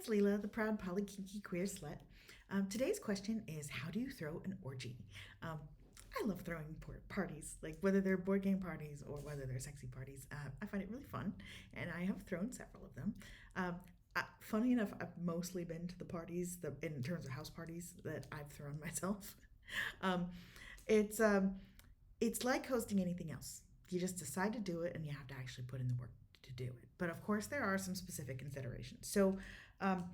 it's Leela, the proud poly kinky queer slut. Today's question is, how do you throw an orgy? Um, I love throwing parties, like whether they're board game parties or whether they're sexy parties. I find it really fun, and I have thrown several of them. Funny enough, I've mostly been to the parties, in terms of house parties, that I've thrown myself. um, it's um, it's like hosting anything else. You just decide to do it, and you have to actually put in the work to do it. But of course, there are some specific considerations. Um,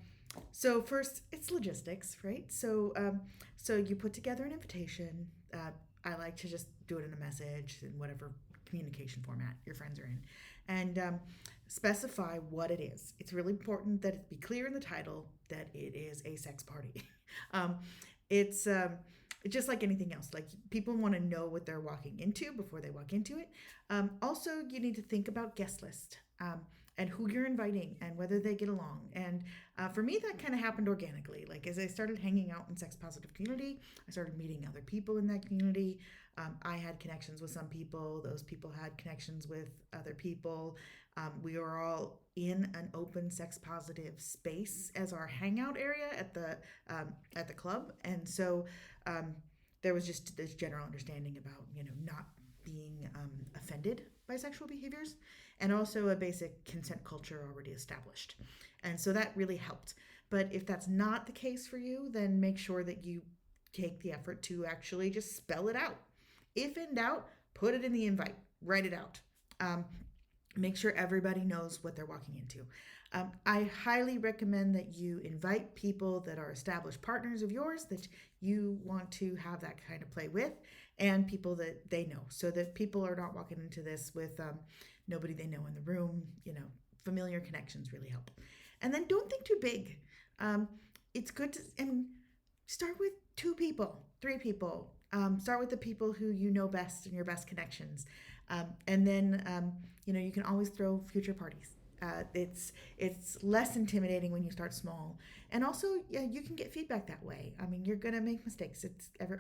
so first, it's logistics, right? So you put together an invitation. I like to just do it in a message in whatever communication format your friends are in, and specify what it is. It's really important that it be clear in the title that it is a sex party. um, it's just like anything else. Like, people want to know what they're walking into before they walk into it. Also, you need to think about guest list. And who you're inviting and whether they get along. And for me, that kind of happened organically. Like, as I started hanging out in sex positive community, I started meeting other people in that community. I had connections with some people. Those people had connections with other people. We were all in an open sex positive space as our hangout area at the club, and so there was just this general understanding about not being offended by sexual behaviors, and also a basic consent culture already established. And so that really helped. But if that's not the case for you, then make sure that you take the effort to actually just spell it out. If in doubt, put it in the invite, write it out. Make sure everybody knows what they're walking into. I highly recommend that you invite people that are established partners of yours that you want to have that kind of play with, and people that they know, so that people are not walking into this with nobody they know in the room. Familiar connections really help. And then don't think too big. It's good to and start with 2 people, 3 people. Start with the people who you know best and your best connections. And then you can always throw future parties. It's less intimidating when you start small, and also, yeah, you can get feedback that way. I mean, you're gonna make mistakes.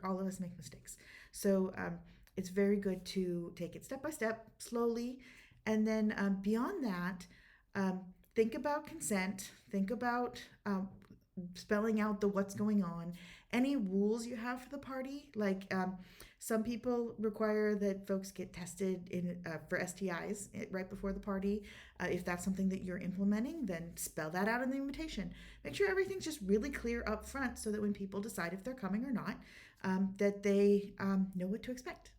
All of us make mistakes, so it's very good to take it step by step, slowly, and then beyond that, um, think about consent. Think about spelling out the what's going on, any rules you have for the party. Like, some people require that folks get tested for STIs right before the party. If that's something that you're implementing, then spell that out in the invitation. Make sure everything's just really clear up front, so that when people decide if they're coming or not, that they know what to expect.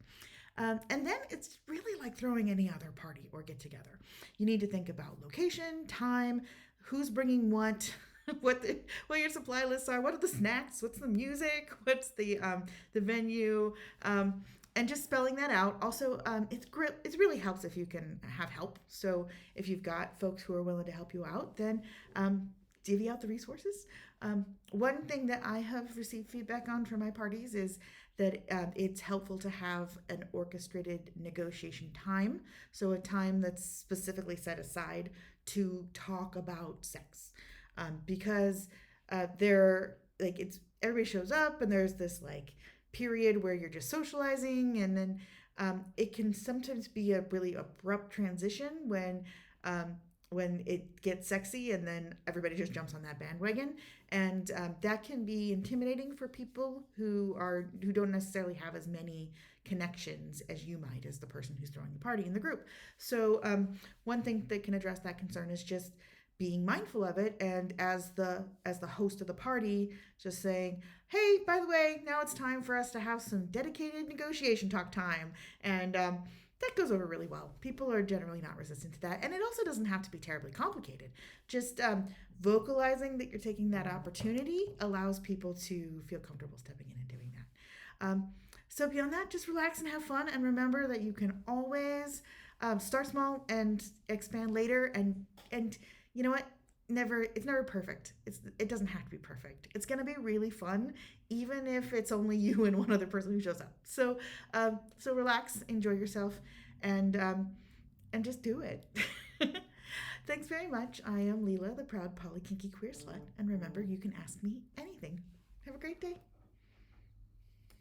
And then it's really like throwing any other party or get together. You need to think about location, time, who's bringing what, what your supply lists are, what are the snacks, what's the music, what's the venue, and just spelling that out. Also, it really helps if you can have help. So if you've got folks who are willing to help you out, then divvy out the resources. One thing that I have received feedback on from my parties is that it's helpful to have an orchestrated negotiation time. So a time that's specifically set aside to talk about sex. Because everybody shows up, and there's this like period where you're just socializing, and then it can sometimes be a really abrupt transition when it gets sexy, and then everybody just jumps on that bandwagon, and that can be intimidating for people who don't necessarily have as many connections as you might, as the person who's throwing the party in the group. So one thing that can address that concern is just being mindful of it, and as the host of the party, just saying, hey, by the way, now it's time for us to have some dedicated negotiation talk time. And that goes over really well. People are generally not resistant to that, and it also doesn't have to be terribly complicated. Just vocalizing that you're taking that opportunity allows people to feel comfortable stepping in and doing that. So beyond that, just relax and have fun, and remember that you can always start small and expand later. And you know what? It's never perfect. It doesn't have to be perfect. It's gonna be really fun, even if it's only you and one other person who shows up. So relax, enjoy yourself, and just do it. Thanks very much. I am Leela, the proud poly kinky queer slut, and remember, you can ask me anything. Have a great day.